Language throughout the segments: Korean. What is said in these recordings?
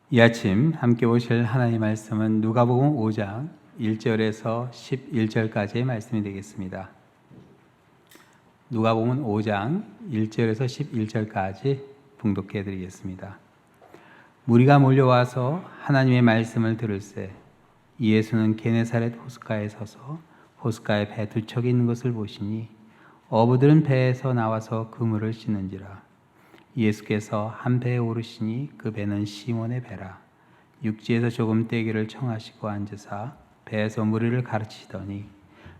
이 아침 함께 보실 하나님의 말씀은 누가복음 5장 1절에서 11절까지의 말씀이 되겠습니다. 누가복음 5장 1절에서 11절까지 봉독해 드리겠습니다. 무리가 몰려와서 하나님의 말씀을 들을새 예수는 게네사렛 호숫가에 서서 호숫가에 배 두 척이 있는 것을 보시니 어부들은 배에서 나와서 그물을 씻는지라. 예수께서 한 배에 오르시니 그 배는 시몬의 배라. 육지에서 조금 떼기를 청하시고 앉으사 배에서 무리를 가르치시더니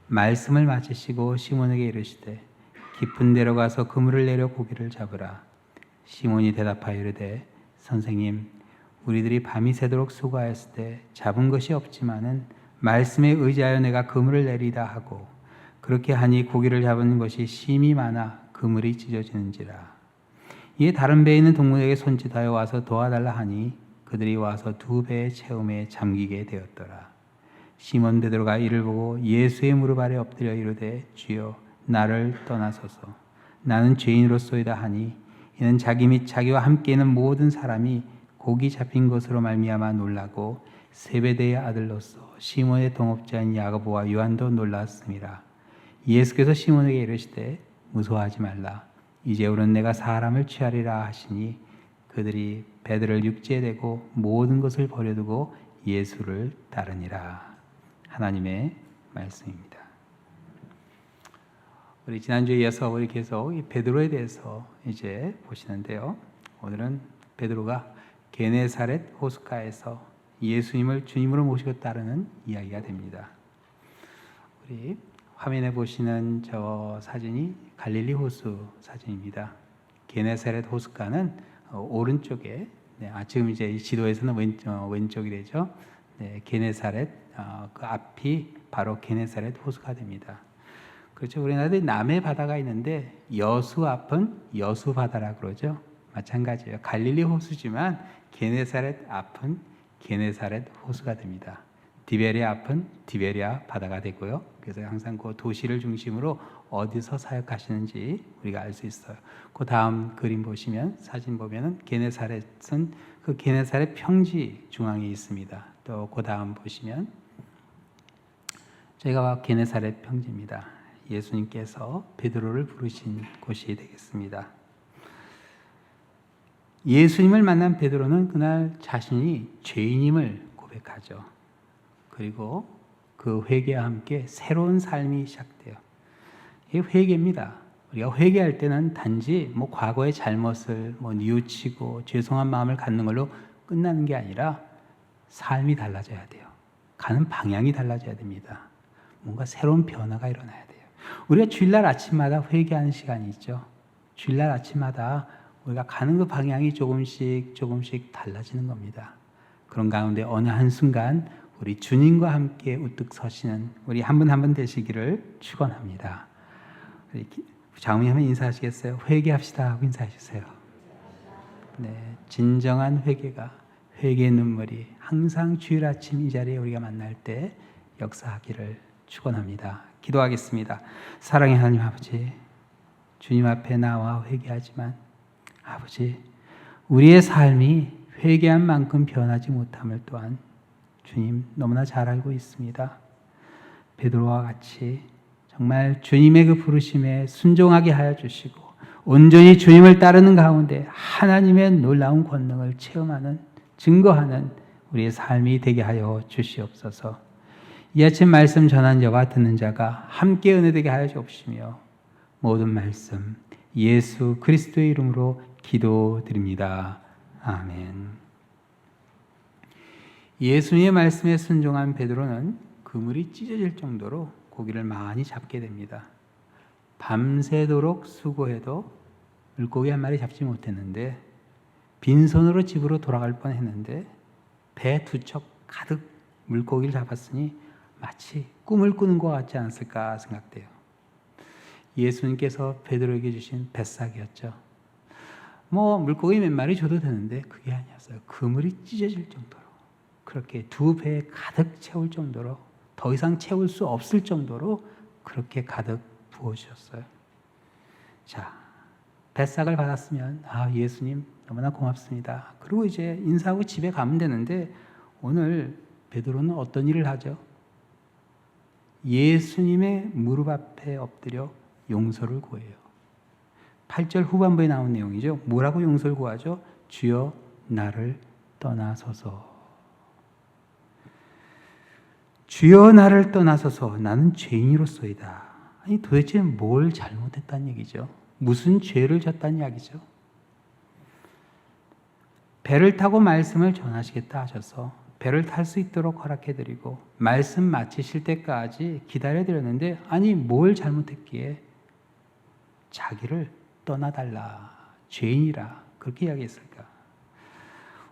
말씀을 마치시고 시몬에게 이르시되 깊은 데로 가서 그물을 내려 고기를 잡으라. 시몬이 대답하여 이르되 선생님, 우리들이 밤이 새도록 수고하였을 때 잡은 것이 없지만은 말씀에 의지하여 내가 그물을 내리다 하고 그렇게 하니 고기를 잡은 것이 심히 많아 그물이 찢어지는지라. 이에 다른 배에 있는 동무에게 손짓하여 와서 도와달라 하니 그들이 와서 두 배의 채움에 잠기게 되었더라. 시몬 베드로가 이를 보고 예수의 무릎 아래 엎드려 이르되 주여 나를 떠나소서 나는 죄인으로소이다 하니 이는 자기 및 자기와 함께 있는 모든 사람이 고기 잡힌 것으로 말미암아 놀라고 세베대의 아들로서 시몬의 동업자인 야고보와 요한도 놀랐음이라. 예수께서 시몬에게 이르시되 무서워하지 말라. 이제부로는 내가 사람을 취하리라 하시니 그들이 배들을 육지에 대고 모든 것을 버려두고 예수를 따르니라. 하나님의 말씀입니다. 우리 지난주에 이어서 우리 계속 이 베드로에 대해서 이제 보시는데요. 오늘은 베드로가 게네사렛 호숫가에서 예수님을 주님으로 모시고 따르는 이야기가 됩니다. 우리 화면에 보시는 저 사진이 갈릴리 호수 사진입니다. 게네사렛 호숫가는 오른쪽에, 지금 이제 지도에서는 왼쪽이 되죠. 게네사렛 그 앞이 바로 게네사렛 호수가 됩니다. 그렇죠. 우리나라에 남해 바다가 있는데 여수 앞은 여수 바다라 그러죠. 마찬가지예요. 갈릴리 호수지만 게네사렛 앞은 게네사렛 호수가 됩니다. 디베리아 앞은 디베리아 바다가 되고요. 그래서 항상 그 도시를 중심으로 어디서 사역하시는지 우리가 알 수 있어요. 그 다음 그림 보시면, 사진 보면은 게네사렛은 그 게네사렛 평지 중앙에 있습니다. 또 그 다음 보시면 저희가 게네사렛 평지입니다. 예수님께서 베드로를 부르신 곳이 되겠습니다. 예수님을 만난 베드로는 그날 자신이 죄인임을 고백하죠. 그리고 그 회개와 함께 새로운 삶이 시작돼요. 이게 회개입니다. 우리가 회개할 때는 단지 과거의 잘못을 뉘우치고 죄송한 마음을 갖는 걸로 끝나는 게 아니라 삶이 달라져야 돼요. 가는 방향이 달라져야 됩니다. 뭔가 새로운 변화가 일어나야 돼요. 우리가 주일날 아침마다 회개하는 시간이 있죠. 주일날 아침마다 우리가 가는 그 방향이 조금씩 달라지는 겁니다. 그런 가운데 어느 한순간 우리 주님과 함께 우뚝 서시는 우리 한 분 한 분 되시기를 축원합니다. 장모님 한번 인사하시겠어요? 회개합시다 하고 인사해 주세요. 네, 진정한 회개가, 회개의 눈물이 항상 주일 아침 이 자리에 우리가 만날 때 역사하기를 축원합니다. 기도하겠습니다. 사랑의 하나님 아버지, 주님 앞에 나와 회개하지만 아버지, 우리의 삶이 회개한 만큼 변하지 못함을 또한 주님 너무나 잘 알고 있습니다. 베드로와 같이 정말 주님의 그 부르심에 순종하게 하여 주시고 온전히 주님을 따르는 가운데 하나님의 놀라운 권능을 체험하는, 증거하는 우리의 삶이 되게 하여 주시옵소서. 이 아침 말씀 전한 자와 듣는 자가 함께 은혜되게 하여 주옵시며 모든 말씀 예수 그리스도의 이름으로 기도드립니다. 아멘. 예수님의 말씀에 순종한 베드로는 그물이 찢어질 정도로 고기를 많이 잡게 됩니다. 밤새도록 수고해도 물고기 한 마리 잡지 못했는데 빈손으로 집으로 돌아갈 뻔했는데 배 두 척 가득 물고기를 잡았으니 마치 꿈을 꾸는 것 같지 않았을까 생각돼요. 예수님께서 베드로에게 주신 뱃삭이었죠. 물고기 몇 마리 줘도 되는데 그게 아니었어요. 그물이 찢어질 정도로, 그렇게 두 배에 가득 채울 정도로, 더 이상 채울 수 없을 정도로 그렇게 가득 부어주셨어요. 자, 뱃삭을 받았으면 예수님 너무나 고맙습니다. 그리고 이제 인사하고 집에 가면 되는데 오늘 베드로는 어떤 일을 하죠? 예수님의 무릎 앞에 엎드려 용서를 구해요. 8절 후반부에 나온 내용이죠. 뭐라고 용서를 구하죠? 주여 나를 떠나소서. 주여 나를 떠나소서. 나는 죄인으로소이다. 아니 도대체 뭘 잘못했다는 얘기죠? 무슨 죄를 졌다는 이야기죠? 배를 타고 말씀을 전하시겠다 하셔서 배를 탈 수 있도록 허락해드리고 말씀 마치실 때까지 기다려드렸는데 아니 뭘 잘못했기에 자기를 떠나달라. 죄인이라 그렇게 이야기했을까?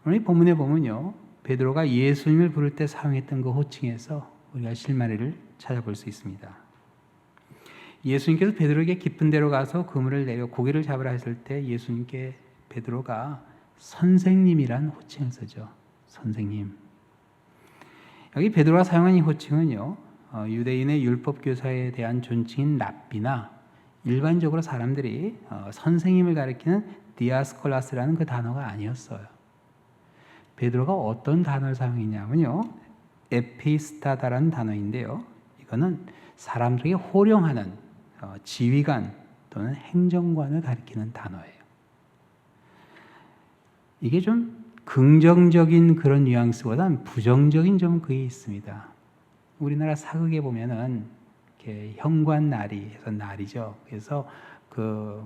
오늘 이 본문에 보면요. 베드로가 예수님을 부를 때 사용했던 그 호칭에서 우리가 실마리를 찾아볼 수 있습니다. 예수님께서 베드로에게 깊은 데로 가서 그물을 내려 고기를 잡으라 했을 때 예수님께 베드로가 선생님이란 호칭을 쓰죠. 선생님. 여기 베드로가 사용한 이 호칭은요. 유대인의 율법 교사에 대한 존칭인 랍비나 일반적으로 사람들이 선생님을 가리키는 디아스콜라스라는 그 단어가 아니었어요. 베드로가 어떤 단어를 사용했냐면요. 에피스타다라는 단어인데요. 이거는 사람들에게 호령하는 지휘관 또는 행정관을 가리키는 단어예요. 이게 좀 긍정적인 그런 뉘앙스보다는 부정적인 점은 그게 있습니다. 우리나라 사극에 보면은 이렇게 현관날이 해서 날이죠. 그래서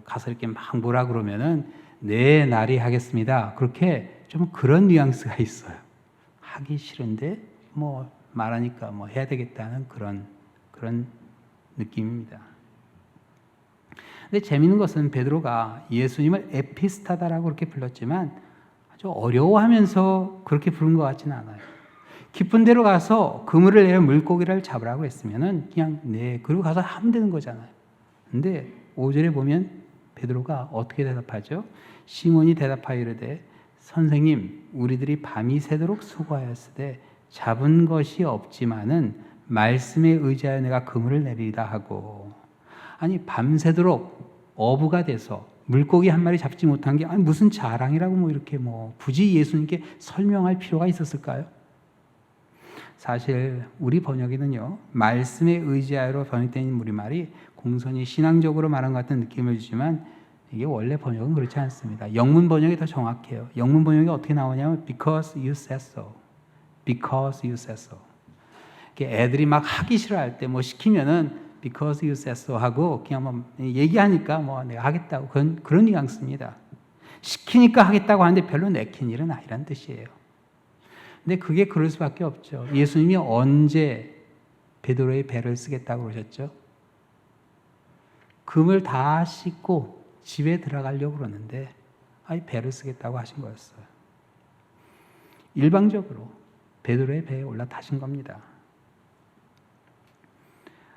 가서 이렇게 막 뭐라 그러면은 네 날이 하겠습니다. 그렇게 좀 그런 뉘앙스가 있어요. 하기 싫은데 뭐 말하니까 뭐 해야 되겠다는 그런 느낌입니다. 근데 재미있는 것은 베드로가 예수님을 에피스타다라고 그렇게 불렀지만 아주 어려워하면서 그렇게 부른 것 같지는 않아요. 깊은 데로 가서 그물을 내려 물고기를 잡으라고 했으면은 그냥 네 그리고 가서 하면 되는 거잖아요. 근데 5절에 보면 베드로가 어떻게 대답하죠? 시몬이 대답하여 이르되 선생님 우리들이 밤이 새도록 수고하였으되 잡은 것이 없지만은 말씀에 의지하여 내가 그물을 내리다 하고 아니 밤새도록 어부가 돼서 물고기 한 마리 잡지 못한 게 아니 무슨 자랑이라고 뭐 이렇게 뭐 굳이 예수님께 설명할 필요가 있었을까요? 사실 우리 번역에는요 말씀에 의지하여로 번역된 우리말이 공손히 신앙적으로 말한 것 같은 느낌을 주지만 이게 원래 번역은 그렇지 않습니다. 영문 번역이 더 정확해요. 영문 번역이 어떻게 나오냐면 because you said so. because you said so. 애들이 막 하기 싫어할 때 뭐 시키면은 because you said so 하고 그냥 뭐 얘기하니까 뭐 내가 하겠다고 그런 뉘앙스입니다. 시키니까 하겠다고 하는데 별로 내킨 일은 아니란 뜻이에요. 근데 그게 그럴 수밖에 없죠. 예수님이 언제 베드로의 배를 쓰겠다고 그러셨죠? 금을 다 씻고 집에 들어가려고 그러는데 배를 쓰겠다고 하신 거였어요. 일방적으로 베드로의 배에 올라타신 겁니다.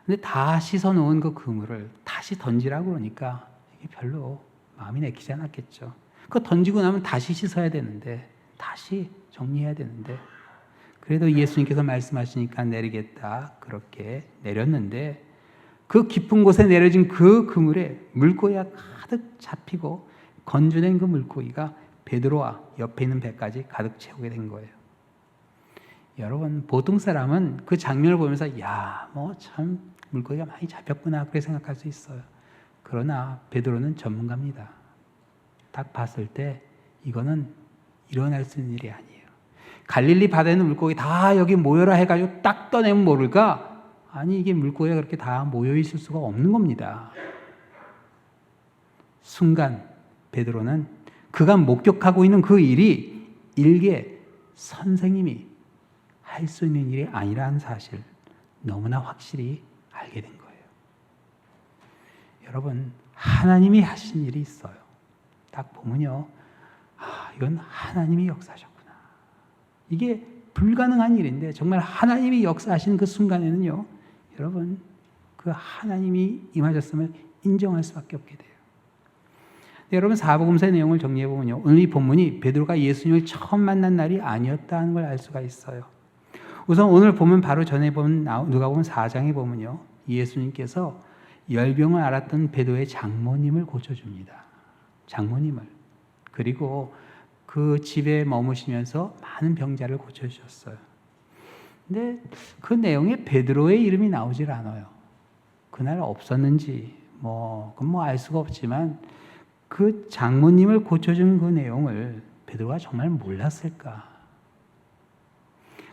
근데 다 씻어놓은 그 그물을 다시 던지라고 그러니까 이게 별로 마음이 내키지 않았겠죠. 그거 던지고 나면 다시 씻어야 되는데 다시 정리해야 되는데 그래도 예수님께서 말씀하시니까 내리겠다 그렇게 내렸는데 그 깊은 곳에 내려진 그 그물에 물고기가 가득 잡히고 건조된 그 물고기가 베드로와 옆에 있는 배까지 가득 채우게 된 거예요. 여러분 보통 사람은 그 장면을 보면서 야, 뭐 참 물고기가 많이 잡혔구나 그렇게 생각할 수 있어요. 그러나 베드로는 전문가입니다. 딱 봤을 때 이거는 일어날 수 있는 일이 아니에요. 갈릴리 바다에 있는 물고기 다 여기 모여라 해가지고 딱 떠내면 모를까? 아니 이게 물고기가 그렇게 다 모여 있을 수가 없는 겁니다. 순간 베드로는 그가 목격하고 있는 그 일이 일개 선생님이 할 수 있는 일이 아니라는 사실 너무나 확실히 알게 된 거예요. 여러분 하나님이 하신 일이 있어요. 딱 보면요. 이건 하나님이 역사하셨구나. 이게 불가능한 일인데 정말 하나님이 역사하시는 그 순간에는요. 여러분 그 하나님이 임하셨음을 인정할 수밖에 없게 돼요. 여러분 사복음서의 내용을 정리해 보면요. 오늘 이 본문이 베드로가 예수님을 처음 만난 날이 아니었다는 걸 알 수가 있어요. 우선 오늘 보면 바로 전에 본 누가복음 4장에 보면요. 예수님께서 열병을 앓았던 베드로의 장모님을 고쳐줍니다. 장모님을. 그리고 그 집에 머무시면서 많은 병자를 고쳐주셨어요. 근데 그 내용에 베드로의 이름이 나오질 않아요. 그날 없었는지 그건 알 수가 없지만 그 장모님을 고쳐준 그 내용을 베드로가 정말 몰랐을까?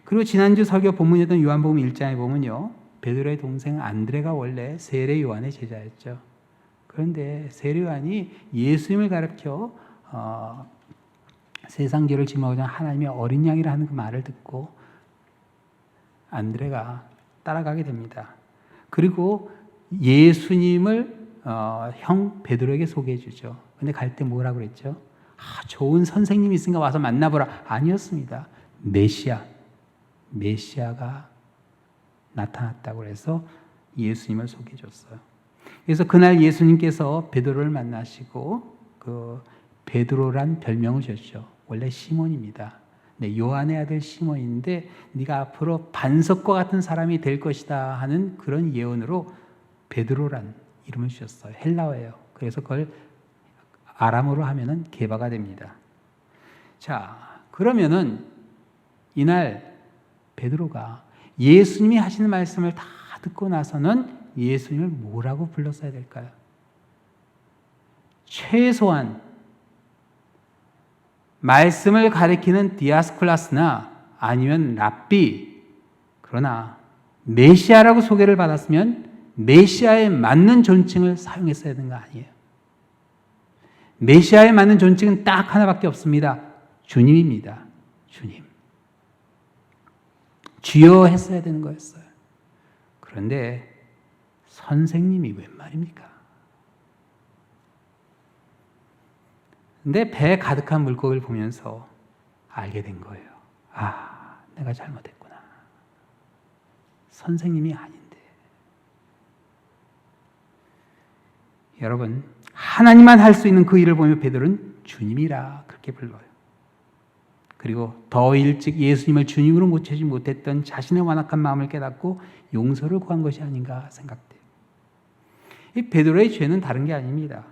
그리고 지난주 설교 본문이었던 요한복음 1장에 보면요, 베드로의 동생 안드레가 원래 세례 요한의 제자였죠. 그런데 세례 요한이 예수님을 가르쳐 세상 죄를 짐하고자 하나님의 어린 양이라 하는 그 말을 듣고 안드레가 따라가게 됩니다. 그리고 예수님을 형 베드로에게 소개해 주죠. 근데 갈 때 뭐라고 그랬죠? 좋은 선생님이 있으니까 와서 만나보라. 아니었습니다. 메시아가 나타났다고 해서 예수님을 소개해 줬어요. 그래서 그날 예수님께서 베드로를 만나시고 그 베드로란 별명을 주셨죠. 원래 시몬입니다. 네, 요한의 아들 시몬인데 네가 앞으로 반석과 같은 사람이 될 것이다 하는 그런 예언으로 베드로란 이름을 주셨어요. 헬라어예요. 그래서 그걸 아람어로 하면은 게바가 됩니다. 자, 그러면은 이날 베드로가 예수님이 하시는 말씀을 다 듣고 나서는 예수님을 뭐라고 불렀어야 될까요? 최소한 말씀을 가리키는 디아스클라스나 아니면 랍비, 그러나 메시아라고 소개를 받았으면 메시아에 맞는 존칭을 사용했어야 되는 거 아니에요. 메시아에 맞는 존칭은 딱 하나밖에 없습니다. 주님입니다. 주님. 주여 했어야 되는 거였어요. 그런데 선생님이 웬 말입니까? 근데 배에 가득한 물고기를 보면서 알게 된 거예요. 내가 잘못했구나. 선생님이 아닌데. 여러분, 하나님만 할 수 있는 그 일을 보며 베드로는 주님이라 그렇게 불러요. 그리고 더 일찍 예수님을 주님으로 모시지 못했던 자신의 완악한 마음을 깨닫고 용서를 구한 것이 아닌가 생각돼요. 이 베드로의 죄는 다른 게 아닙니다.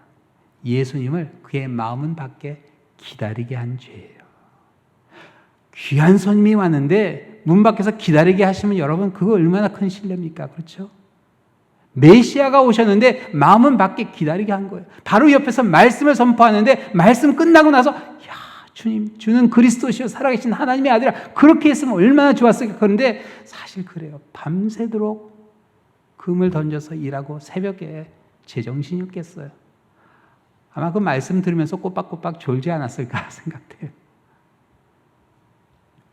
예수님을 그의 마음 밖에 기다리게 한 죄예요. 귀한 손님이 왔는데 문 밖에서 기다리게 하시면 여러분 그거 얼마나 큰 신뢰입니까? 그렇죠? 메시아가 오셨는데 마음은 밖에 기다리게 한 거예요. 바로 옆에서 말씀을 선포하는데 말씀 끝나고 나서 주님, 주는 그리스도시요 살아계신 하나님의 아들이라 그렇게 했으면 얼마나 좋았을까. 그런데 사실 그래요. 밤새도록 금을 던져서 일하고 새벽에 제정신이 없겠어요. 아마 그 말씀 들으면서 꼬박꼬박 졸지 않았을까 생각돼요.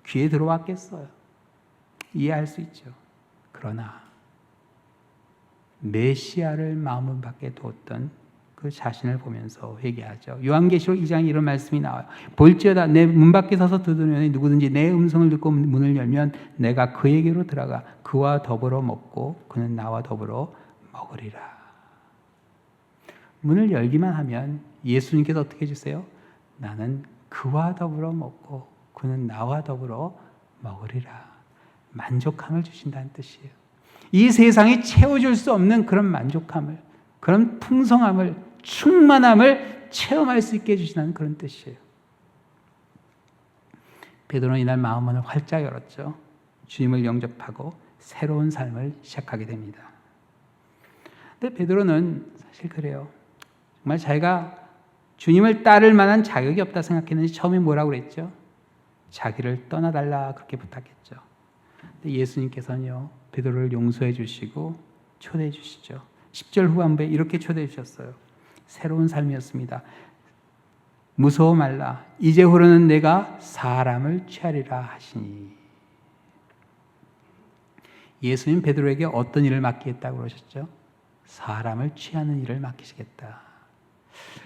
귀에 들어왔겠어요. 이해할 수 있죠. 그러나 메시아를 마음 밖에 두었던 그 자신을 보면서 회개하죠. 요한계시록 2장에 이런 말씀이 나와요. 볼지어다 내 문 밖에 서서 두드리니 누구든지 내 음성을 듣고 문을 열면 내가 그에게로 들어가 그와 더불어 먹고 그는 나와 더불어 먹으리라. 문을 열기만 하면 예수님께서 어떻게 해주세요? 나는 그와 더불어 먹고 그는 나와 더불어 먹으리라. 만족함을 주신다는 뜻이에요. 이 세상이 채워줄 수 없는 그런 만족함을, 그런 풍성함을, 충만함을 체험할 수 있게 해주신다는 그런 뜻이에요. 베드로는 이날 마음문을 활짝 열었죠. 주님을 영접하고 새로운 삶을 시작하게 됩니다. 근데 베드로는 사실 그래요. 정말 자기가 주님을 따를 만한 자격이 없다 생각했는지 처음에 뭐라고 그랬죠? 자기를 떠나달라 그렇게 부탁했죠. 근데 예수님께서는요, 베드로를 용서해 주시고 초대해 주시죠. 10절 후반부에 이렇게 초대해 주셨어요. 새로운 삶이었습니다. 무서워 말라. 이제후로는 내가 사람을 취하리라 하시니. 예수님 베드로에게 어떤 일을 맡기겠다고 그러셨죠? 사람을 취하는 일을 맡기시겠다.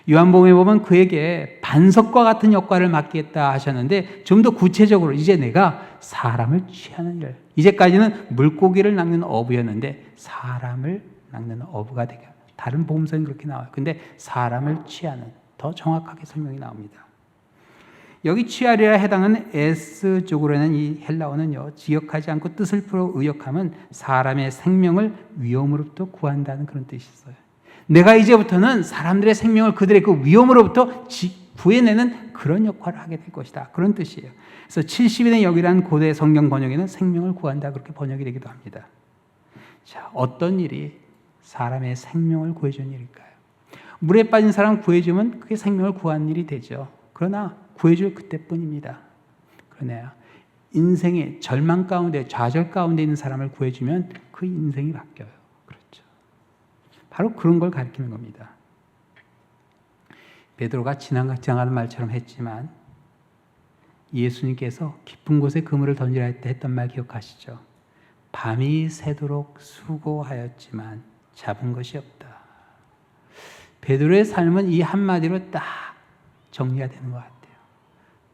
요한복음에 보면 그에게 반석과 같은 역할을 맡기겠다 하셨는데 좀 더 구체적으로 이제 내가 사람을 취하는 일. 이제까지는 물고기를 낚는 어부였는데 사람을 낚는 어부가 되게. 다른 복음서는 그렇게 나와요. 근데 사람을 취하는, 더 정확하게 설명이 나옵니다. 여기 취하리라 해당하는 S쪽으로는 이 헬라어는요, 지역하지 않고 뜻을 풀어 의역하면 사람의 생명을 위험으로부터 구한다는 그런 뜻이 있어요. 내가 이제부터는 사람들의 생명을 그들의 그 위험으로부터 구해내는 그런 역할을 하게 될 것이다. 그런 뜻이에요. 그래서 70인의 역이라는 고대 성경 번역에는 생명을 구한다 그렇게 번역이 되기도 합니다. 자, 어떤 일이 사람의 생명을 구해주는 일일까요? 물에 빠진 사람 구해주면 그게 생명을 구하는 일이 되죠. 그러나 구해줄 그때뿐입니다. 그러나 인생의 절망 가운데, 좌절 가운데 있는 사람을 구해주면 그 인생이 바뀌어요. 그렇죠. 바로 그런 걸 가리키는 겁니다. 베드로가 지나가는 말처럼 했지만 예수님께서 깊은 곳에 그물을 던지라 할 때 했던 말 기억하시죠? 밤이 새도록 수고하였지만 잡은 것이 없다. 베드로의 삶은 이 한마디로 딱 정리가 되는 것 같아요.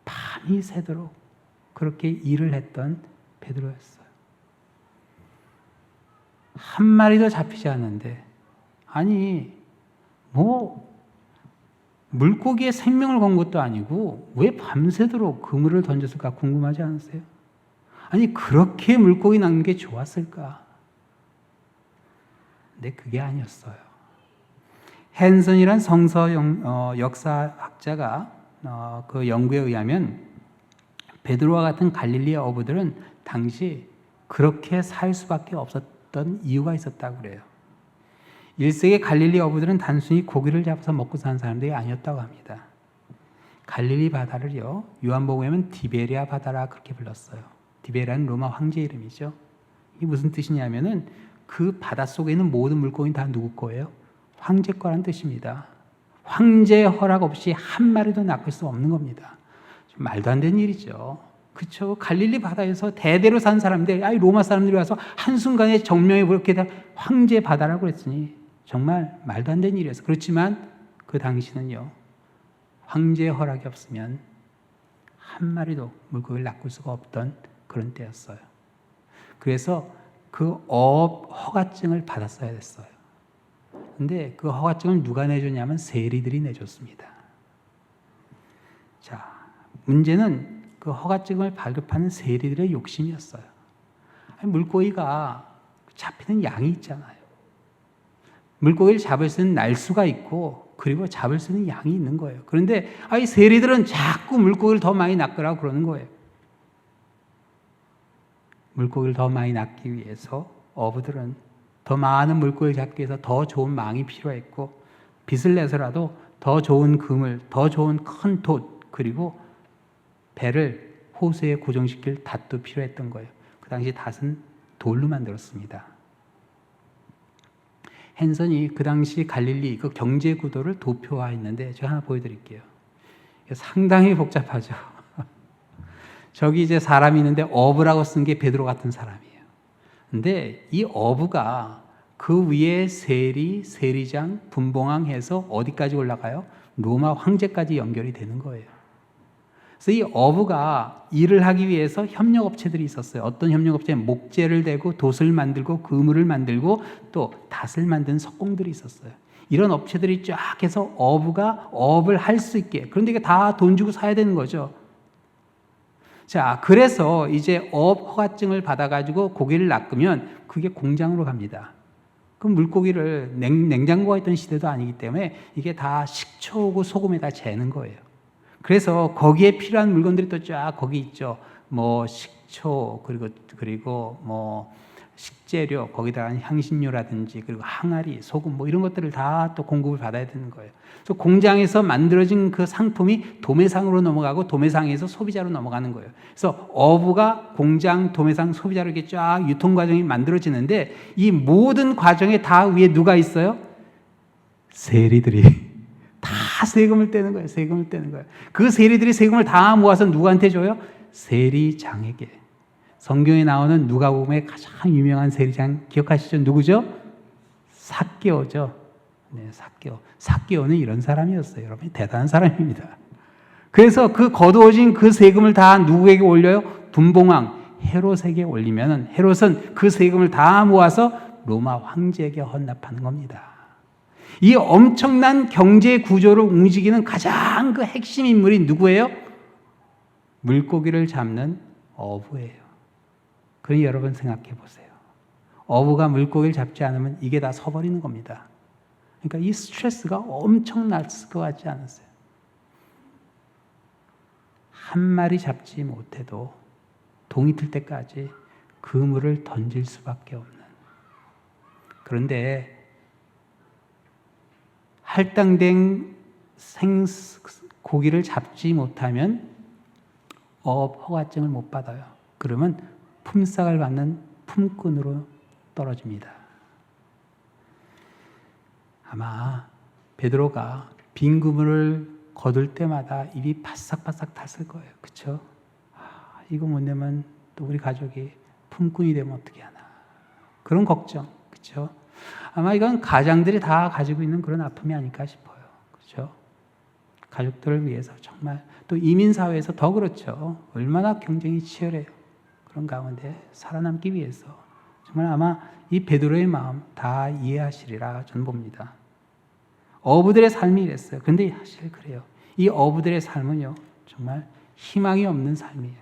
밤이 새도록 그렇게 일을 했던 베드로였어요. 한 마리도 잡히지 않는데, 아니 물고기에 생명을 건 것도 아니고 왜 밤새도록 그물을 던졌을까 궁금하지 않으세요? 아니 그렇게 물고기 낚는 게 좋았을까? 근데 그게 아니었어요. 헨슨이란 성서 역사학자가 그 연구에 의하면 베드로와 같은 갈릴리의 어부들은 당시 그렇게 살 수밖에 없었던 이유가 있었다고 그래요. 1세기 갈릴리 어부들은 단순히 고기를 잡아서 먹고 사는 사람들이 아니었다고 합니다. 갈릴리 바다를요, 요한복음에 보면 디베리아 바다라 그렇게 불렀어요. 디베리아는 로마 황제 이름이죠. 이게 무슨 뜻이냐면은 그 바다 속에 있는 모든 물고기는 다 누구 거예요? 황제 거란 뜻입니다. 황제의 허락 없이 한 마리도 낚을 수 없는 겁니다. 말도 안 되는 일이죠. 그렇죠. 갈릴리 바다에서 대대로 산 사람들, 로마 사람들이 와서 한순간에 정명에 그렇게 황제 바다라고 그랬으니 정말 말도 안 되는 일이었어요. 그렇지만 그 당시는요, 황제의 허락이 없으면 한 마리도 물고기를 낚을 수가 없던 그런 때였어요. 그래서 그 어업 허가증을 받았어야 됐어요. 근데 그 허가증을 누가 내줬냐면 세리들이 내줬습니다. 자, 문제는 그 허가증을 발급하는 세리들의 욕심이었어요. 물고기가 잡히는 양이 있잖아요. 물고기를 잡을 수 있는 날수가 있고 그리고 잡을 수 있는 양이 있는 거예요. 그런데 이 세리들은 자꾸 물고기를 더 많이 낚으라고 그러는 거예요. 물고기를 더 많이 낚기 위해서 어부들은 더 많은 물고기를 잡기 위해서 더 좋은 망이 필요했고 빚을 내서라도 더 좋은 그물, 더 좋은 큰 돛, 그리고 배를 호수에 고정시킬 닷도 필요했던 거예요. 그 당시 닷은 돌로 만들었습니다. 헨슨이 그 당시 갈릴리 그 경제 구도를 도표화했는데 제가 하나 보여드릴게요. 상당히 복잡하죠. 저기 이제 사람이 있는데 어부라고 쓴 게 베드로 같은 사람이에요. 근데 이 어부가 그 위에 세리, 세리장, 분봉왕 해서 어디까지 올라가요? 로마 황제까지 연결이 되는 거예요. 그래서 이 어부가 일을 하기 위해서 협력업체들이 있었어요. 어떤 협력업체? 목재를 대고 돛을 만들고 그물을 만들고 또 닷을 만든 석공들이 있었어요. 이런 업체들이 쫙 해서 어부가 업을 할 수 있게. 그런데 이게 다 돈 주고 사야 되는 거죠. 자, 그래서 이제 어업 허가증을 받아가지고 고기를 낚으면 그게 공장으로 갑니다. 그럼 물고기를 냉장고가 있던 시대도 아니기 때문에 이게 다 식초고 소금에다 재는 거예요. 그래서 거기에 필요한 물건들이 또 쫙 거기 있죠. 뭐 식초 그리고 뭐 식재료 거기다가 향신료라든지 그리고 항아리, 소금 뭐 이런 것들을 다 또 공급을 받아야 되는 거예요. 그래서 공장에서 만들어진 그 상품이 도매상으로 넘어가고 도매상에서 소비자로 넘어가는 거예요. 그래서 어부가 공장, 도매상, 소비자로 이렇게 쫙 유통 과정이 만들어지는데 이 모든 과정에 다 위에 누가 있어요? 세리들이 다 세금을 떼는 거예요. 세금을 떼는 거예요. 그 세리들이 세금을 다 모아서 누구한테 줘요? 세리장에게. 성경에 나오는 누가복음의 가장 유명한 세리장 기억하시죠? 누구죠? 삭개오죠. 네, 삭개오. 삭개오는 이런 사람이었어요. 여러분, 대단한 사람입니다. 그래서 그 거두어진 그 세금을 다 누구에게 올려요? 분봉왕 헤롯에게 올리면은 헤롯은 그 세금을 다 모아서 로마 황제에게 헌납하는 겁니다. 이 엄청난 경제 구조를 움직이는 가장 그 핵심 인물이 누구예요? 물고기를 잡는 어부예요. 그러니 여러분 생각해 보세요. 어부가 물고기를 잡지 않으면 이게 다 서버리는 겁니다. 그러니까 이 스트레스가 엄청났을 것 같지 않으세요? 한 마리 잡지 못해도 동이 틀 때까지 그물을 던질 수밖에 없는. 그런데 할당된 고기를 잡지 못하면 허가증을 못 받아요. 그러면 품삯을 받는 품꾼으로 떨어집니다. 아마 베드로가 빈 그물을 거둘 때마다 입이 바싹바싹 탔을 거예요. 그렇죠? 이거 못 내면 또 우리 가족이 품꾼이 되면 어떻게 하나. 그런 걱정. 그렇죠? 아마 이건 가장들이 다 가지고 있는 그런 아픔이 아닐까 싶어요. 그렇죠? 가족들을 위해서 정말 또 이민사회에서 더 그렇죠. 얼마나 경쟁이 치열해요. 그런 가운데 살아남기 위해서 정말 아마 이 베드로의 마음 다 이해하시리라 저는 봅니다. 어부들의 삶이 이랬어요. 그런데 사실 그래요. 이 어부들의 삶은요, 정말 희망이 없는 삶이에요.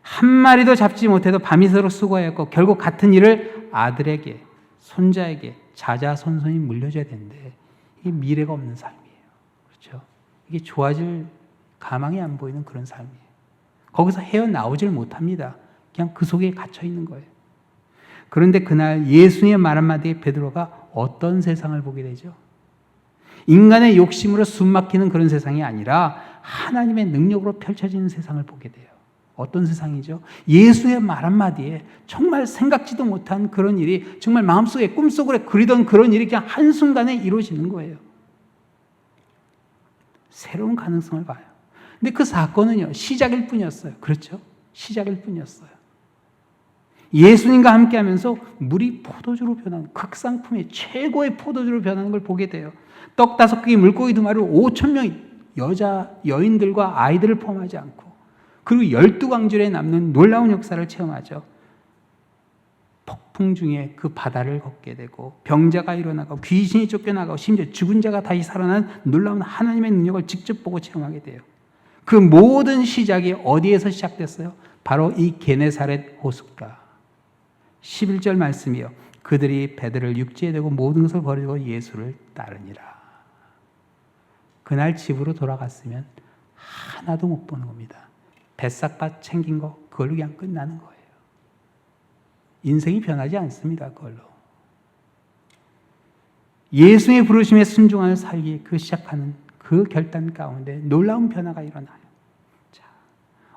한 마리도 잡지 못해도 밤이새도록 수고했고 결국 같은 일을 아들에게, 손자에게 자자손손이 물려줘야 되는데 이게 미래가 없는 삶이에요. 그렇죠? 이게 좋아질 가망이 안 보이는 그런 삶이에요. 거기서 헤어나오질 못합니다. 그냥 그 속에 갇혀 있는 거예요. 그런데 그날 예수님의 말 한마디에 베드로가 어떤 세상을 보게 되죠? 인간의 욕심으로 숨막히는 그런 세상이 아니라 하나님의 능력으로 펼쳐지는 세상을 보게 돼요. 어떤 세상이죠? 예수의 말 한마디에 정말 생각지도 못한 그런 일이 정말 마음속에 꿈속으로 그리던 그런 일이 그냥 한순간에 이루어지는 거예요. 새로운 가능성을 봐요. 근데 그 사건은요, 시작일 뿐이었어요. 그렇죠? 시작일 뿐이었어요. 예수님과 함께 하면서 물이 포도주로 변하는, 극상품의 최고의 포도주로 변하는 걸 보게 돼요. 떡 5개, 물고기 2마리를 5,000명 여인들과 아이들을 포함하지 않고 그리고 12광절에 남는 놀라운 역사를 체험하죠. 폭풍 중에 그 바다를 걷게 되고 병자가 일어나고 귀신이 쫓겨나가고 심지어 죽은 자가 다시 살아난 놀라운 하나님의 능력을 직접 보고 체험하게 돼요. 그 모든 시작이 어디에서 시작됐어요? 바로 이 게네사렛 호숫가. 11절 말씀이요. 그들이 배들을 육지에 대고 모든 것을 버리고 예수를 따르니라. 그날 집으로 돌아갔으면 하나도 못 보는 겁니다. 뱃삭밭 챙긴 거 그걸로 그냥 끝나는 거예요. 인생이 변하지 않습니다. 그걸로. 예수의 부르심에 순종하여 살기 그 시작하는 그 결단 가운데 놀라운 변화가 일어나요. 자,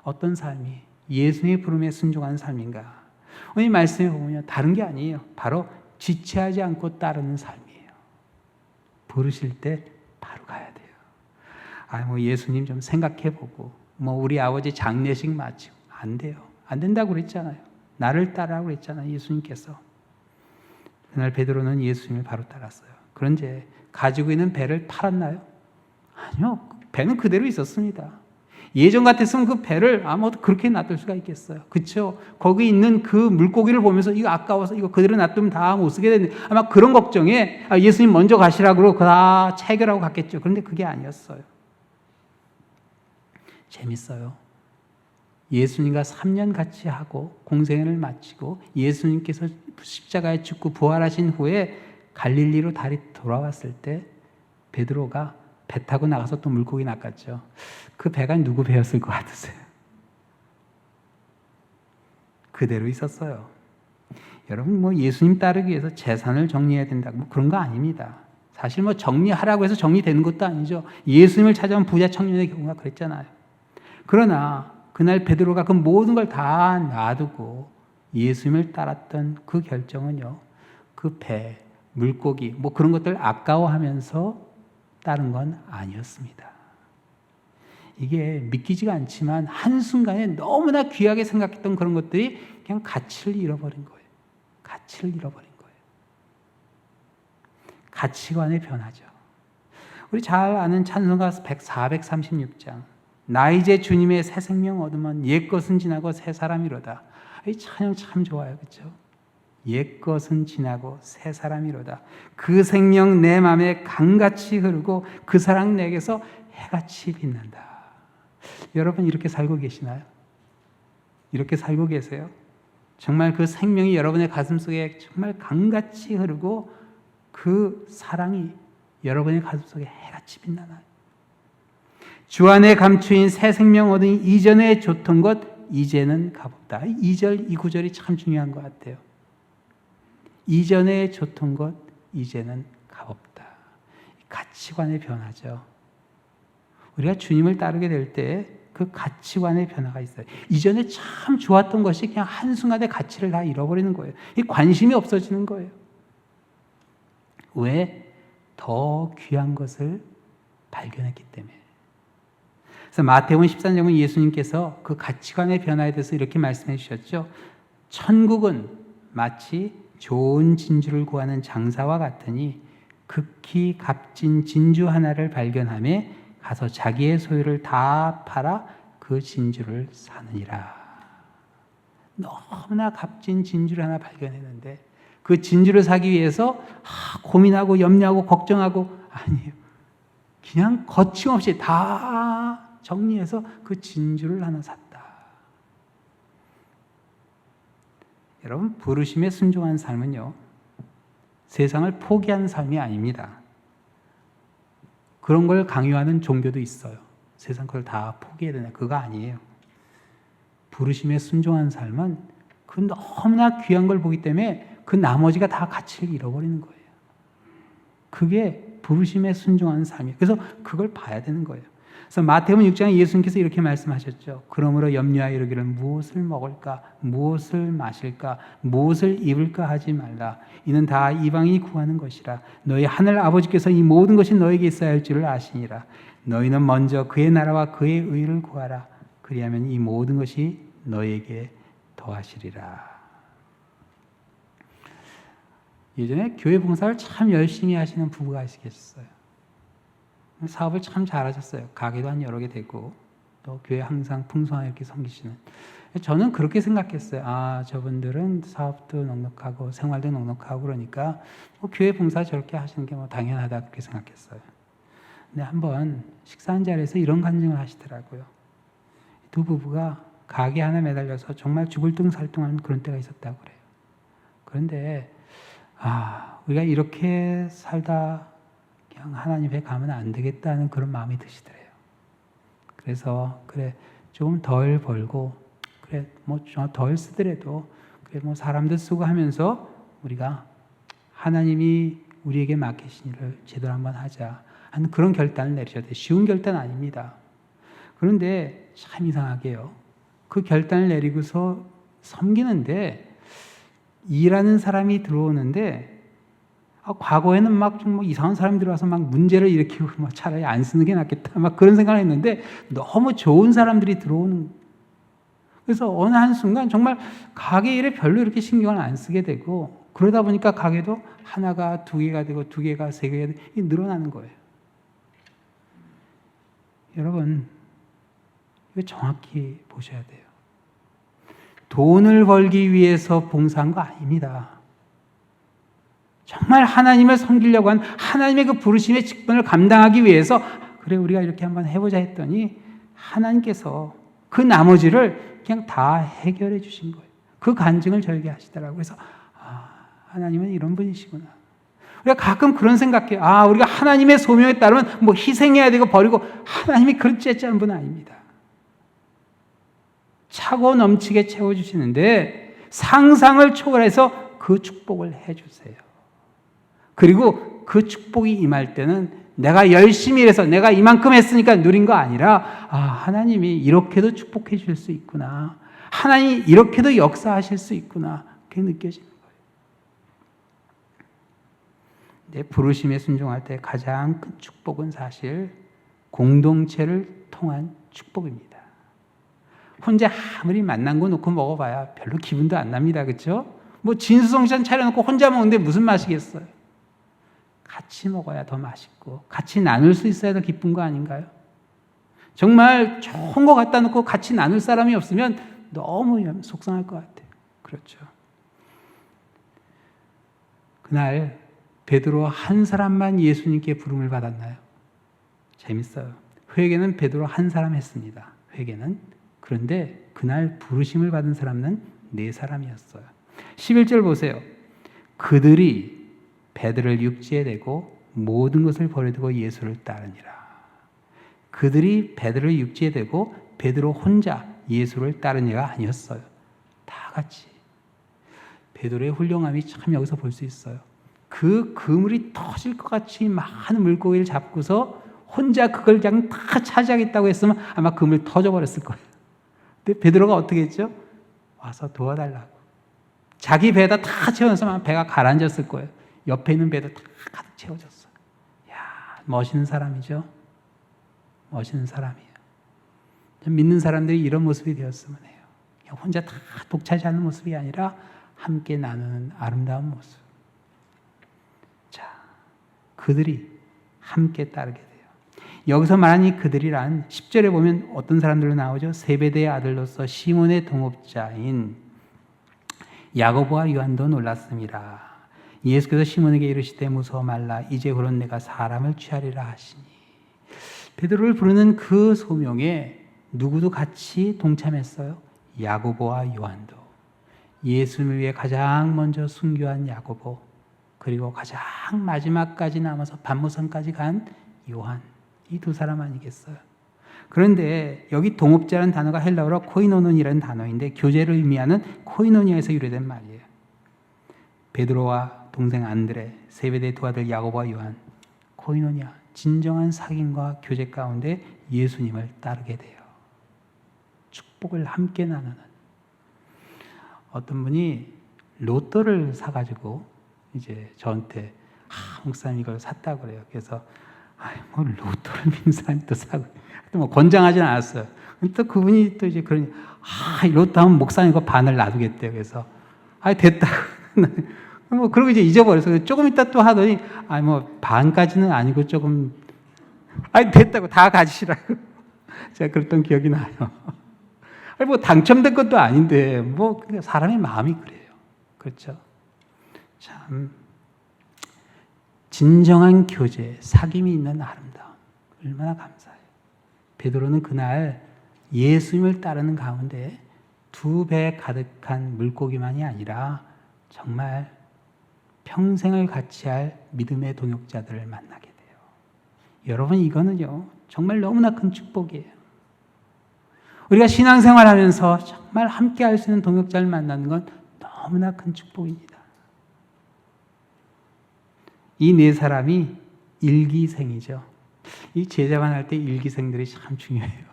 어떤 삶이 예수의 부름에 순종하는 삶인가? 오늘 말씀에 보면 다른 게 아니에요. 바로 지체하지 않고 따르는 삶이에요. 부르실 때 바로 가야 돼요. 예수님 좀 생각해보고, 우리 아버지 장례식 마치고. 안 돼요. 안 된다고 그랬잖아요. 나를 따라라고 그랬잖아요. 예수님께서. 그날 베드로는 예수님을 바로 따랐어요. 그런데 가지고 있는 배를 팔았나요? 아니요. 배는 그대로 있었습니다. 예전 같았으면 그 배를 아무도 그렇게 놔둘 수가 있겠어요. 그렇죠? 거기 있는 그 물고기를 보면서 이거 아까워서 이거 그대로 놔두면 다 못 쓰게 되는데 아마 그런 걱정에 예수님 먼저 가시라고 다 체결하고 갔겠죠. 그런데 그게 아니었어요. 재밌어요. 예수님과 3년 같이 하고 공생애를 마치고 예수님께서 십자가에 죽고 부활하신 후에 갈릴리로 다시 돌아왔을 때 베드로가 배 타고 나가서 또 물고기 낚았죠. 그 배가 누구 배였을 것 같으세요? 그대로 있었어요. 여러분 예수님 따르기 위해서 재산을 정리해야 된다 그런 거 아닙니다. 사실 정리하라고 해서 정리되는 것도 아니죠. 예수님을 찾아온 부자 청년의 경우가 그랬잖아요. 그러나 그날 베드로가 그 모든 걸 다 놔두고 예수님을 따랐던 그 결정은요. 그 배, 물고기 그런 것들 아까워하면서 따른 건 아니었습니다. 이게 믿기지가 않지만 한순간에 너무나 귀하게 생각했던 그런 것들이 그냥 가치를 잃어버린 거예요. 가치를 잃어버린 거예요. 가치관의 변화죠. 우리 잘 아는 찬송가 436장 나 이제 주님의 새 생명 얻으면 옛것은 지나고 새 사람이로다. 이 찬양 참 좋아요. 그렇죠? 옛것은 지나고 새 사람이로다. 그 생명 내 마음에 강같이 흐르고 그 사랑 내게서 해같이 빛난다. 여러분 이렇게 살고 계시나요? 이렇게 살고 계세요? 정말 그 생명이 여러분의 가슴속에 정말 강같이 흐르고 그 사랑이 여러분의 가슴속에 해같이 빛나나요? 주 안에 감추인 새 생명 얻으니 이전에 좋던 것 이제는 값없다. 2절, 이 구절이 참 중요한 것 같아요. 이전에 좋던 것 이제는 값없다. 가치관의 변화죠. 우리가 주님을 따르게 될 때 그 가치관의 변화가 있어요. 이전에 참 좋았던 것이 그냥 한순간에 가치를 다 잃어버리는 거예요. 이 관심이 없어지는 거예요. 왜? 더 귀한 것을 발견했기 때문에. 그래서 마태복음 13장은 예수님께서 그 가치관의 변화에 대해서 이렇게 말씀해 주셨죠. 천국은 마치 좋은 진주를 구하는 장사와 같으니 극히 값진 진주 하나를 발견하며 가서 자기의 소유를 다 팔아 그 진주를 사느니라. 너무나 값진 진주를 하나 발견했는데 그 진주를 사기 위해서 고민하고 염려하고 걱정하고 아니에요. 그냥 거침없이 다 정리해서 그 진주를 하나 샀다. 여러분, 부르심에 순종한 삶은요, 세상을 포기한 삶이 아닙니다. 그런 걸 강요하는 종교도 있어요. 세상 걸 다 포기해야 되냐. 그거 아니에요. 부르심에 순종한 삶은 그 너무나 귀한 걸 보기 때문에 그 나머지가 다 가치를 잃어버리는 거예요. 그게 부르심에 순종한 삶이에요. 그래서 그걸 봐야 되는 거예요. 그래서 마태복음 6장에 예수님께서 이렇게 말씀하셨죠. 그러므로 염려하여 이르기를 무엇을 먹을까, 무엇을 마실까, 무엇을 입을까 하지 말라. 이는 다 이방인이 구하는 것이라. 너희 하늘 아버지께서 이 모든 것이 너에게 있어야 할 줄을 아시니라. 너희는 먼저 그의 나라와 그의 의를 구하라. 그리하면 이 모든 것이 너에게 더하시리라. 예전에 교회 봉사를 참 열심히 하시는 부부가 계셨어요. 사업을 참 잘하셨어요. 가게도 한 여러 개 되고 또 교회 항상 풍성하게 이렇게 섬기시는. 저는 그렇게 생각했어요. 아, 저분들은 사업도 넉넉하고 생활도 넉넉하고 그러니까 교회 봉사 저렇게 하시는 게 당연하다 그렇게 생각했어요. 근데 한번 식사 한 자리에서 이런 간증을 하시더라고요. 두 부부가 가게 하나 매달려서 정말 죽을 둥 살 둥한 그런 때가 있었다고 그래요. 그런데 우리가 이렇게 살다 그냥 하나님 앞에 가면 안 되겠다는 그런 마음이 드시더래요. 그래서 그래 조금 덜 벌고 그래 덜 쓰더라도 그래 사람들 쓰고 하면서 우리가 하나님이 우리에게 맡기신 일을 제대로 한번 하자 하는 그런 결단을 내리셔야 돼요. 쉬운 결단 아닙니다. 그런데 참 이상하게요. 그 결단을 내리고서 섬기는데 일하는 사람이 들어오는데 과거에는 막 좀 이상한 사람이 들어와서 막 문제를 일으키고 차라리 안 쓰는 게 낫겠다 막 그런 생각을 했는데 너무 좋은 사람들이 들어오는. 그래서 어느 한순간 정말 가게 일에 별로 이렇게 신경을 안 쓰게 되고 그러다 보니까 가게도 하나가 두 개가 되고 두 개가 세 개가 되고 늘어나는 거예요. 여러분 이거 정확히 보셔야 돼요. 돈을 벌기 위해서 봉사한 거 아닙니다. 정말 하나님을 섬기려고 한 하나님의 그 부르심의 직분을 감당하기 위해서 그래 우리가 이렇게 한번 해보자 했더니 하나님께서 그 나머지를 그냥 다 해결해 주신 거예요. 그 간증을 저에게 하시더라고요. 그래서 하나님은 이런 분이시구나. 우리가 가끔 그런 생각해요. 우리가 하나님의 소명에 따르면 희생해야 되고 버리고 하나님이 그렇지 않은 분은 아닙니다. 차고 넘치게 채워주시는데 상상을 초월해서 그 축복을 해주세요. 그리고 그 축복이 임할 때는 내가 열심히 일해서 내가 이만큼 했으니까 누린 거 아니라 하나님이 이렇게도 축복해 줄 수 있구나. 하나님이 이렇게도 역사하실 수 있구나. 그게 느껴지는 거예요. 내 부르심에 순종할 때 가장 큰 축복은 사실 공동체를 통한 축복입니다. 혼자 아무리 만난 거 놓고 먹어봐야 별로 기분도 안 납니다. 그렇죠? 진수성찬 차려놓고 혼자 먹는데 무슨 맛이겠어요? 같이 먹어야 더 맛있고 같이 나눌 수 있어야 더 기쁜 거 아닌가요? 정말 좋은 거 갖다 놓고 같이 나눌 사람이 없으면 너무 속상할 것 같아요. 그렇죠. 그날 베드로 한 사람만 예수님께 부름을 받았나요? 재밌어요. 회개는 베드로 한 사람 했습니다. 회개는. 그런데 그날 부르심을 받은 사람은 4사람이었어요. 11절 보세요. 그들이 베드로를 육지에 대고 모든 것을 버려두고 예수를 따르니라. 그들이 베드로를 육지에 대고 베드로 혼자 예수를 따른 이가 아니었어요. 다 같이. 베드로의 훌륭함이 참 여기서 볼 수 있어요. 그 그물이 터질 것 같이 많은 물고기를 잡고서 혼자 그걸 그냥 다 차지하겠다고 했으면 아마 그물 터져버렸을 거예요. 근데 베드로가 어떻게 했죠? 와서 도와달라고. 자기 배에다 다 채워놨으면 배가 가라앉았을 거예요. 옆에 있는 배도 다 가득 채워졌어요. 이야, 멋있는 사람이죠. 멋있는 사람이에요. 믿는 사람들이 이런 모습이 되었으면 해요. 그냥 혼자 다 독차지하는 모습이 아니라 함께 나누는 아름다운 모습. 자, 그들이 함께 따르게 돼요. 여기서 말하는 이 그들이란 10절에 보면 어떤 사람들로 나오죠? 세베대의 아들로서 시몬의 동업자인 야고보와 요한도 놀랐습니다. 예수께서 시몬에게 이르시되 무서워 말라 이제 그런 내가 사람을 취하리라 하시니. 베드로를 부르는 그 소명에 누구도 같이 동참했어요. 야고보와 요한도. 예수님을 위해 가장 먼저 순교한 야고보, 그리고 가장 마지막까지 남아서 반모선까지 간 요한, 이 두 사람 아니겠어요? 그런데 여기 동업자라는 단어가 헬라어로 코이노논이라는 단어인데 교제를 의미하는 코이노니아에서 유래된 말이에요. 베드로와 동생 안드레, 세베대의 두 아들 야고보와 요한, 코이노니아, 진정한 사귐과 교제 가운데 예수님을 따르게 돼요. 축복을 함께 나누는. 어떤 분이 로또를 사가지고 이제 저한테 목사님 이걸 샀다고 그래요. 그래서 뭐 로또를 믿는 사람이 또 사고, 뭐 권장하진 않았어요. 또 그분이 또 이제 그러니 이 로또 하면 목사님 이거 반을 놔두겠대요. 그래서 됐다. 뭐 그러고 이제 잊어버려서 조금 있다 또 하더니 뭐 반까지는 아니고 조금 됐다고 다 가지시라고 제가 그랬던 기억이 나요. 뭐 당첨된 것도 아닌데 뭐 사람의 마음이 그래요. 그렇죠? 참 진정한 교제, 사귐이 있는 아름다움 얼마나 감사해요. 베드로는 그날 예수님을 따르는 가운데 두 배 가득한 물고기만이 아니라 정말 평생을 같이 할 믿음의 동역자들을 만나게 돼요. 여러분 이거는요 정말 너무나 큰 축복이에요. 우리가 신앙생활하면서 정말 함께 할 수 있는 동역자를 만나는 건 너무나 큰 축복입니다. 이 네 사람이 일기생이죠. 이 제자만 할 때 일기생들이 참 중요해요.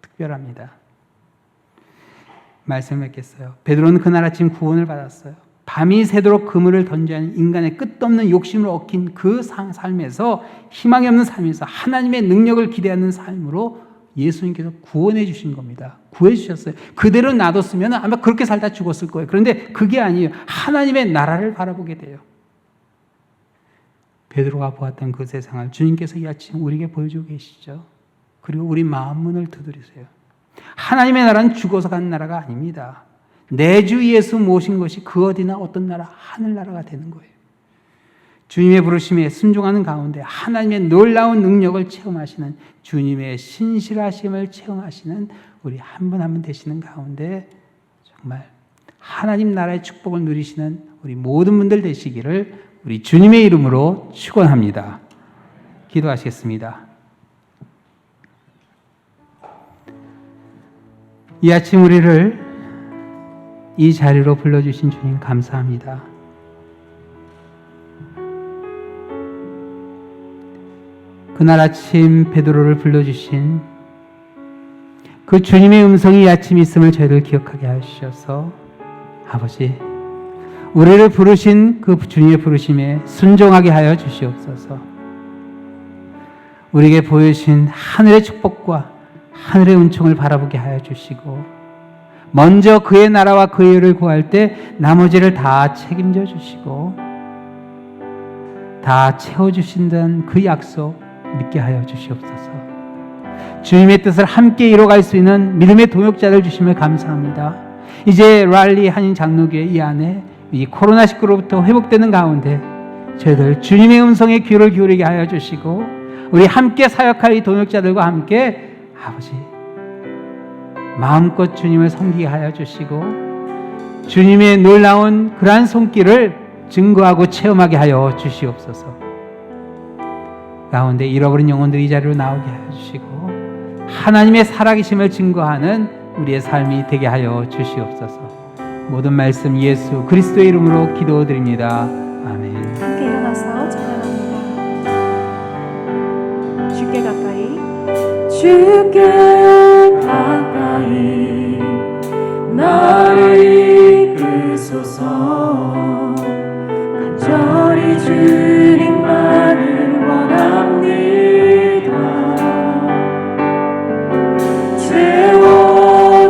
특별합니다. 말씀 맺겠어요. 베드로는 그날 아침 구원을 받았어요. 밤이 새도록 그물을 던져야 하는 인간의 끝없는 욕심을 얽힌 그 삶에서, 희망이 없는 삶에서 하나님의 능력을 기대하는 삶으로 예수님께서 구원해 주신 겁니다. 구해 주셨어요. 그대로 놔뒀으면 아마 그렇게 살다 죽었을 거예요. 그런데 그게 아니에요. 하나님의 나라를 바라보게 돼요. 베드로가 보았던 그 세상을 주님께서 이 아침 우리에게 보여주고 계시죠. 그리고 우리 마음 문을 두드리세요. 하나님의 나라는 죽어서 간 나라가 아닙니다. 내 주 예수 모신 것이 그 어디나 어떤 나라, 하늘나라가 되는 거예요. 주님의 부르심에 순종하는 가운데 하나님의 놀라운 능력을 체험하시는, 주님의 신실하심을 체험하시는 우리 한 분 한 분 되시는 가운데 정말 하나님 나라의 축복을 누리시는 우리 모든 분들 되시기를 우리 주님의 이름으로 축원합니다. 기도하시겠습니다. 이 아침 우리를 이 자리로 불러주신 주님 감사합니다. 그날 아침 베드로를 불러주신 그 주님의 음성이 이 아침 있음을 저희들 기억하게 하셔서 아버지, 우리를 부르신 그 주님의 부르심에 순종하게 하여 주시옵소서. 우리에게 보여주신 하늘의 축복과 하늘의 은총을 바라보게 하여 주시고, 먼저 그의 나라와 그의 의를 구할 때 나머지를 다 책임져 주시고 다 채워주신다는 그 약속 믿게 하여 주시옵소서. 주님의 뜻을 함께 이뤄갈 수 있는 믿음의 동역자들 주심을 감사합니다. 이제 랄리 한인 장로교회 이 안에 이 코로나19로부터 회복되는 가운데 저희들 주님의 음성에 귀를 기울이게 하여 주시고, 우리 함께 사역할 이 동역자들과 함께 아버지 마음껏 주님을 섬기게 하여 주시고, 주님의 놀라운 그러한 손길을 증거하고 체험하게 하여 주시옵소서. 가운데 잃어버린 영혼들이 이 자리로 나오게 하여 주시고 하나님의 살아계심을 증거하는 우리의 삶이 되게 하여 주시옵소서. 모든 말씀 예수 그리스도의 이름으로 기도드립니다. 아멘. 함께 일어나서 찬양합니다. 주께 가까이, 주께 가까이 나를 이끄소서. 간절히 주님만을 원합니다.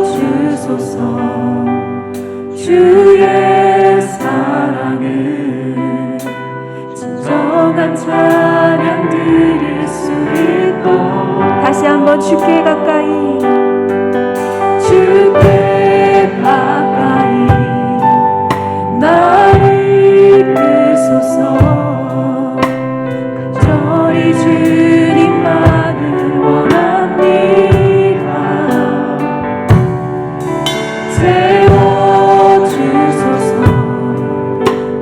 채워주소서. 주의 사랑을 진정한 찬양 드릴 수 있도록. 다시 한번 주께 가까이, 주께 가까이 나를 이끄소서. 간절히 주님만을 원합니다. 채워주소서.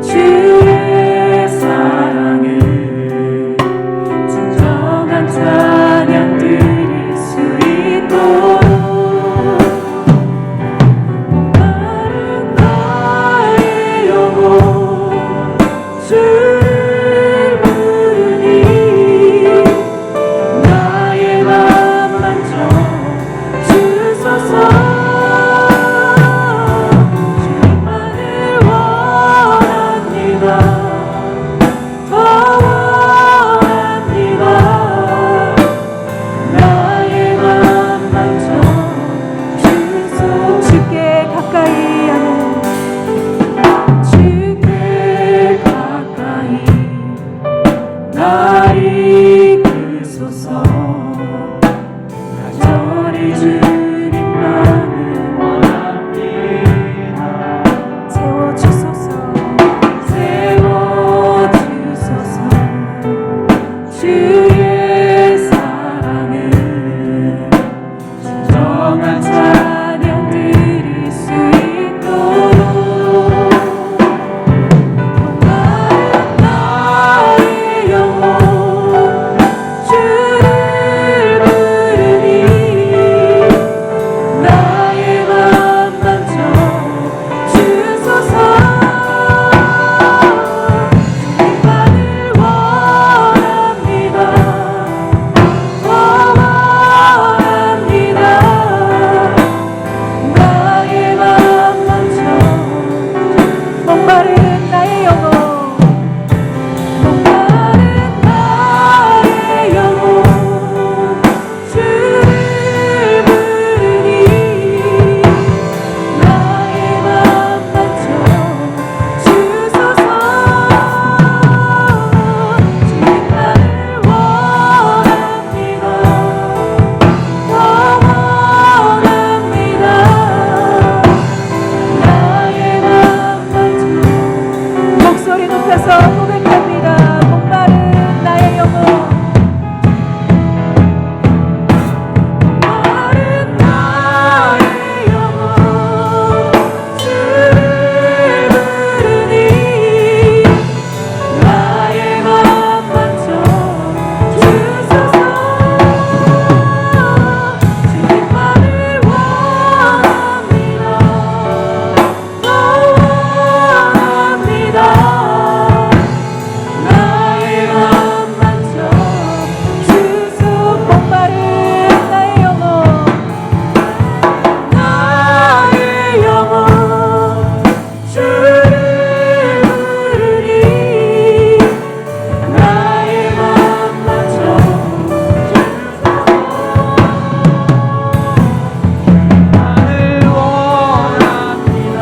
주의 사랑을 진정한 찬양 드릴 수 있도록. 목마른 나의 영혼 주를 부르니 나의 맘 만져 주소서. 주님만을 원합니다. 더 원합니다. 나의 맘 만져 주소서. 주께 가까이 하는, 주께 가까이 나 이끄소서. 간절히 주님만을 원합니다. 채워주소서. 채워주소서. 주의 사랑을 진정한 찬양 드릴 수 있도록. 목마른 나의 영혼 주를 부르니 나의 맘 만져 주소서. 주님만을 원합니다. 더 원합니다. 나의 맘 만져. 목마른 나의 영혼, 목마른 나의 영혼 주를 부르니 나의 맘 만져 주소서. 주님만을 원합니다. 더 원합니다. 나의 맘 만져. 목소리 높여서 고백합니다. 목마른 나의 영혼, 목마른 나의 영혼 주를 부르니 나의 맘 만져 주소서. 주님만을 원합니다. 더 원합니다. 나의 맘 만져 주소. 목마른 나의 영혼, 나의 영혼 주를 부르니 나의 맘 만져 주소서. 나를 원합니다.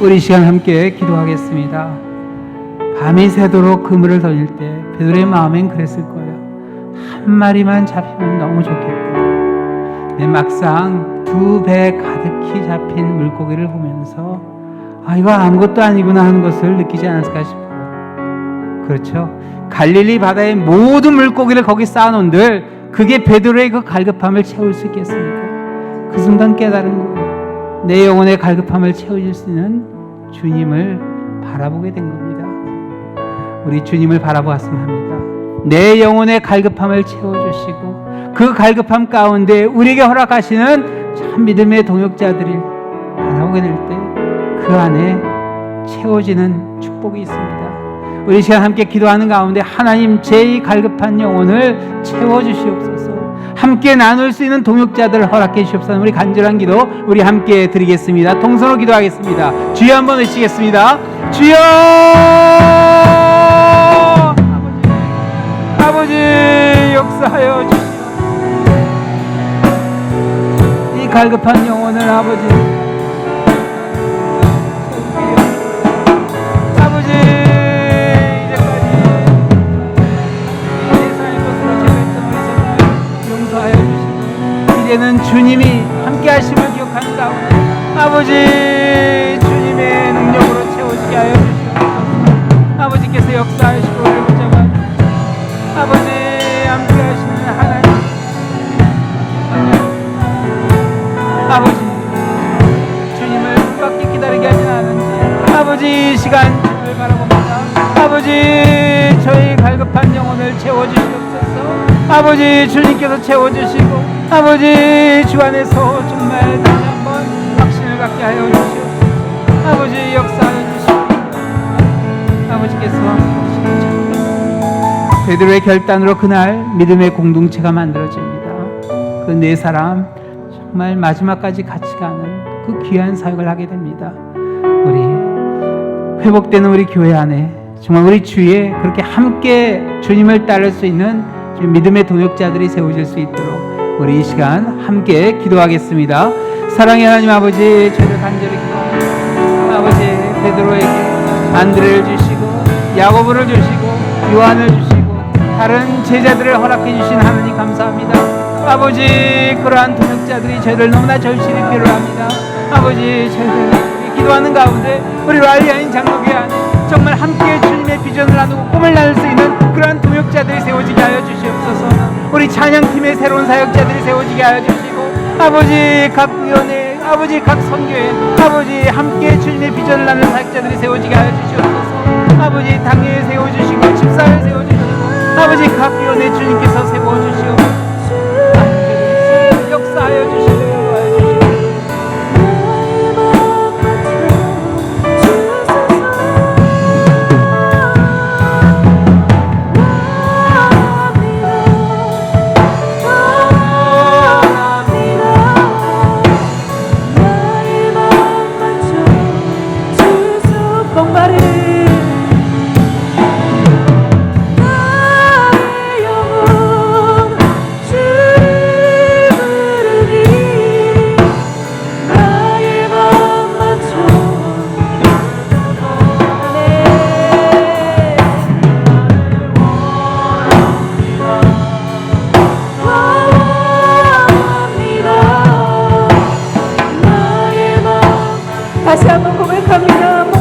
우리 이 시간 함께 기도하겠습니다. 밤이 새도록 그물을 던질 때 베드로의 마음엔 그랬을 거예요. 한 마리만 잡히면 너무 좋겠다. 근데 막상 2배 가득히 잡힌 물고기를 보면서 이거 아무것도 아니구나 하는 것을 느끼지 않았을까 싶어요. 그렇죠. 갈릴리 바다의 모든 물고기를 거기 쌓아놓은들 그게 베드로의 그 갈급함을 채울 수 있겠습니까? 그 순간 깨달은 거예요. 내 영혼의 갈급함을 채워줄 수 있는 주님을 바라보게 된 겁니다. 우리 주님을 바라보았으면 합니다. 내 영혼의 갈급함을 채워주시고 그 갈급함 가운데 우리에게 허락하시는 참 믿음의 동역자들을 바라보게 될 때 그 안에 채워지는 축복이 있습니다. 우리 시간 함께 기도하는 가운데 하나님 제 이 갈급한 영혼을 채워주시옵소서. 함께 나눌 수 있는 동역자들을 허락해 주시옵소서. 우리 간절한 기도 우리 함께 드리겠습니다. 동서로 기도하겠습니다. 주여 한번 외치겠습니다. 주여! 아버지 역사하여 주시옵소서. 이 갈급한 영혼을 아버지 이제는 주님이 함께 하심을 기억하는 가운데 아버지 주님의 능력으로 채워지게 하여 주시옵소서. 아버지께서 역사하시고 우리를 붙잡아 아버지 함께 하시는 하나님 아버지 주님을 뜻밖에 기다리게 하지는 않은지 아버지 이 시간 주님을 바라봅니다. 아버지 저희 갈급한 영혼을 채워주시옵소서. 아버지 주님께서 채워주시고 아버지 주 안에서 정말 다시 한번 확신을 갖게 하여 주시옵소서. 아버지 역사하여 주시옵소서. 아버지께서 베드로의 결단으로 그날 믿음의 공동체가 만들어집니다. 그 네 사람 정말 마지막까지 같이 가는 그 귀한 사역을 하게 됩니다. 우리 회복되는 우리 교회 안에 정말 우리 주위에 그렇게 함께 주님을 따를 수 있는 믿음의 동역자들이 세워질 수 있도록 우리 이 시간 함께 기도하겠습니다. 사랑의 하나님 아버지 저희를 간절히 기도합니다. 아버지 베드로에게 안드레를 주시고 야고보를 주시고 요한을 주시고 다른 제자들을 허락해 주신 하나님 감사합니다. 아버지 그러한 동역자들이 저희를 너무나 절실히 필요합니다. 아버지 저희들 기도하는 가운데 우리 랄리아인 장로교회 안에 정말 함께 주님의 비전을 나누고 꿈을 나눌 수 있는 그러한 동역자들이 세워지게 하여 주시옵소서. 우리 찬양팀의 새로운 사역자들이 세워지게 하여 주시고 아버지 각 위원회 아버지 각 선교회 아버지 함께 주님의 비전을 나누는 사역자들이 세워지게 하여 주시옵소서. 아버지 당회에 세워주시고 집사를 세워주시고 아버지 각 위원회 주님께서 세워주시옵소서. 역사하여 주시고 다시 한번 고백합니다.